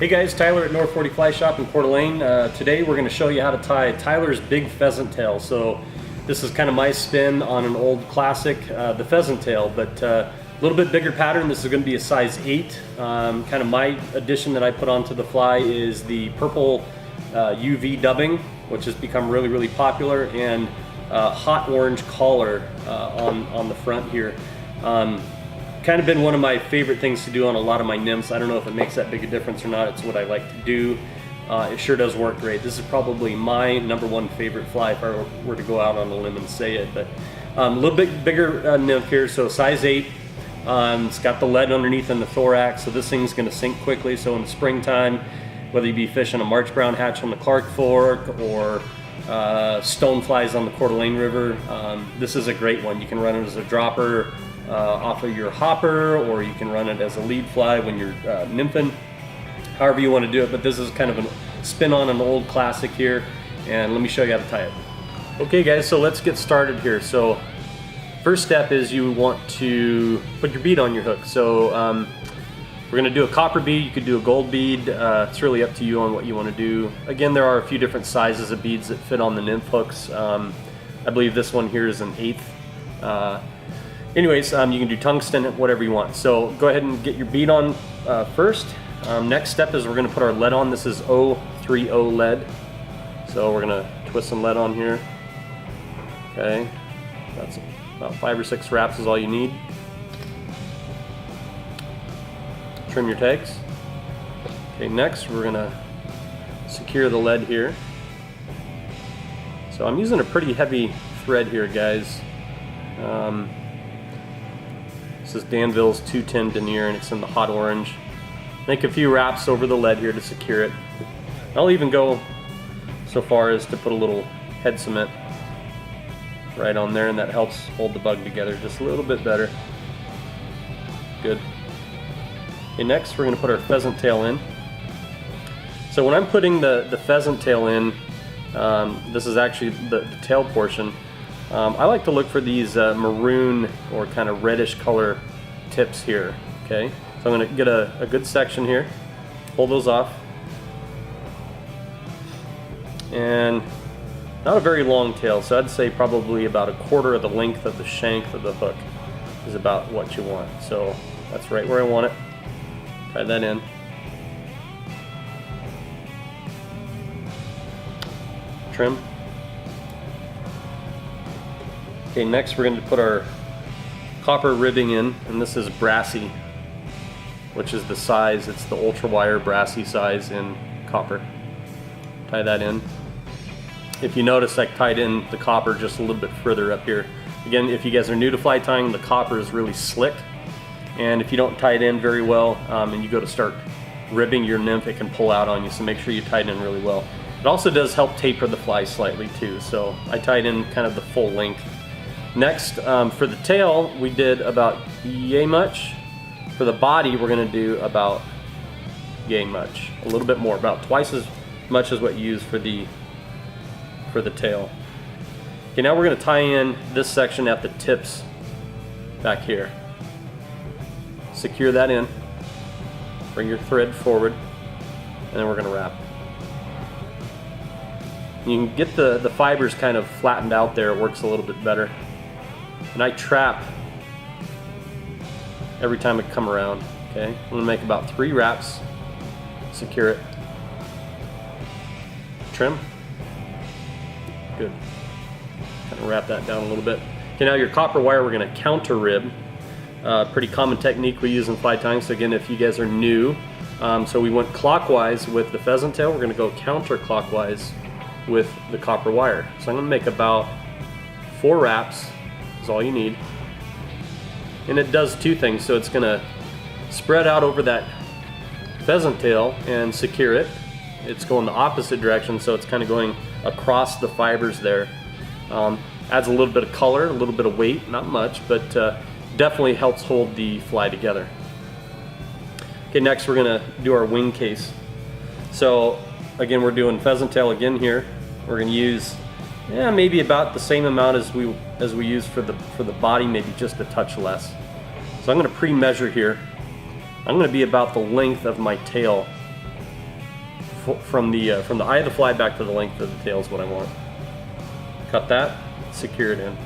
Hey guys, Tyler at North 40 Fly Shop in Coeur d'Alene. Today we're going to show you how to tie Tyler's big pheasant tail. So this is kind of my spin on an old classic, the pheasant tail, but a little bit bigger pattern. This is going to be a size 8. Kind of my addition that I put onto the fly is the purple UV dubbing, which has become really popular, and hot orange collar on the front here. Kind of been one of my favorite things to do on a lot of my nymphs. I don't know if it makes that big a difference or not. It's what I like to do. It sure does work great. This is probably my #1 favorite fly if I were to go out on a limb and say it. But a little bit bigger nymph here, so size 8. It's got the lead underneath in the thorax, so this thing's going to sink quickly. So in the springtime, whether you be fishing a March brown hatch on the Clark Fork or stoneflies on the Coeur d'Alene River, this is a great one. You can run it as a dropper off of your hopper, or you can run it as a lead fly when you're nymphing, however you want to do it. But this is kind of a spin on an old classic here, and let me show you how to tie it. Okay guys, so let's get started here. So first step is you want to put your bead on your hook. So we're going to do a copper bead. You could do a gold bead. It's really up to you on what you want to do. Again, there are a few different sizes of beads that fit on the nymph hooks. I believe this one here is an 1/8. Anyways, you can do tungsten, whatever you want. So go ahead and get your bead on first. Next step is we're going to put our lead on. This is 030 lead. So we're going to twist some lead on here. Okay, that's about 5 or 6 wraps is all you need. Trim your tags. Okay, next we're going to secure the lead here. So I'm using a pretty heavy thread here, guys. This is Danville's 210 denier, and it's in the hot orange. Make a few wraps over the lead here to secure it. I'll even go so far as to put a little head cement right on there, and that helps hold the bug together just a little bit better. Good. Okay, next we're going to put our pheasant tail in. So when I'm putting the pheasant tail in, this is actually the tail portion. I like to look for these maroon or kind of reddish color tips here. Okay, so I'm going to get a good section here, pull those off, and not a very long tail, so I'd say probably about 1/4 of the length of the shank of the hook is about what you want. So that's right where I want it. Tie that in. Trim. Okay, next we're going to put our copper ribbing in, and this is brassy, which is the size. It's the ultra wire brassy size in copper. Tie that in. If you notice, I tied in the copper just a little bit further up here. Again, if you guys are new to fly tying, the copper is really slick, and if you don't tie it in very well and you go to start ribbing your nymph, it can pull out on you, so make sure you tie it in really well. It also does help taper the fly slightly too, so I tied in kind of the full length. Next, for the tail, we did about yay much. For the body, we're going to do about yay much. A little bit more, about twice as much as what you use for the tail. Okay, now we're going to tie in this section at the tips back here. Secure that in. Bring your thread forward, and then we're going to wrap. You can get the fibers kind of flattened out there. It works a little bit better. And I trap every time I come around. Okay, I'm going to make about 3 wraps, secure it, trim. Good. Kind of wrap that down a little bit. Okay, now your copper wire, we're going to counter rib. Pretty common technique we use in fly tying. So again, if you guys are new, so we went clockwise with the pheasant tail. We're going to go counterclockwise with the copper wire. So I'm going to make about 4 wraps. Is all you need, and it does 2 things. So it's going to spread out over that pheasant tail and secure it. It's going the opposite direction, so it's kind of going across the fibers there. Adds a little bit of color, a little bit of weight, not much, but definitely helps hold the fly together. Okay, next we're going to do our wing case. So again, we're doing pheasant tail again here. We're going to use maybe about the same amount as we use for the body, maybe just a touch less. So I'm going to pre-measure here. I'm going to be about the length of my tail from the eye of the fly back to the length of the tail is what I want. Cut that, secure it in.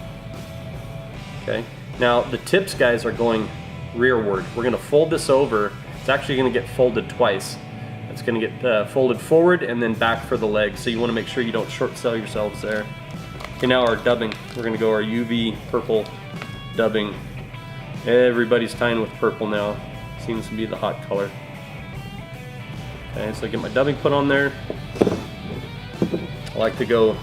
Okay. Now the tips, guys, are going rearward. We're going to fold this over. It's actually going to get folded twice. It's going to get folded forward and then back for the legs. So you want to make sure you don't short sell yourselves there. Okay, now our dubbing. We're going to go our UV purple dubbing. Everybody's tying with purple now. Seems to be the hot color. Okay, so I get my dubbing put on there. I like to go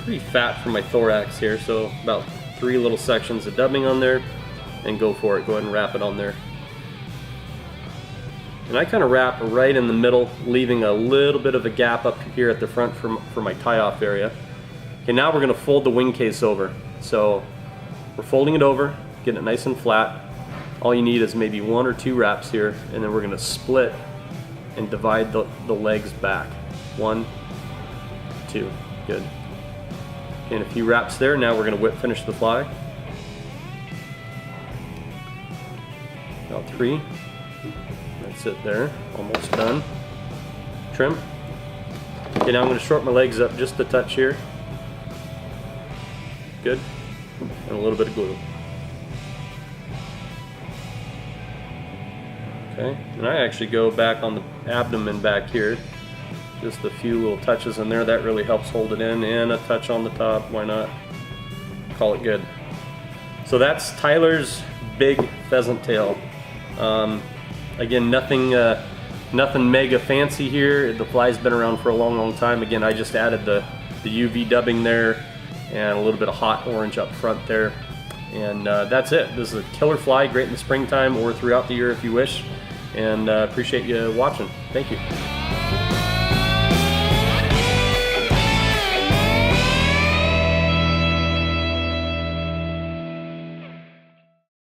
pretty fat for my thorax here, so about 3 little sections of dubbing on there, and go for it. Go ahead and wrap it on there. And I kind of wrap right in the middle, leaving a little bit of a gap up here at the front for my tie-off area. Okay, now we're going to fold the wing case over. So we're folding it over, getting it nice and flat. All you need is maybe 1 or 2 wraps here, and then we're going to split and divide the legs back. 1, 2, good. And a few wraps there. Now we're going to whip finish the fly. About 3. That's it there, almost done. Trim. Okay, now I'm going to shorten my legs up just a touch here. Good. And a little bit of glue. Okay, and I actually go back on the abdomen back here. Just a few little touches in there. That really helps hold it in, and a touch on the top. Why not? Call it good. So that's Tyler's big pheasant tail. Again, nothing mega fancy here. The fly's been around for a long time. Again, I just added the UV dubbing there and a little bit of hot orange up front there. And that's it. This is a killer fly, great in the springtime or throughout the year if you wish. And appreciate you watching. Thank you.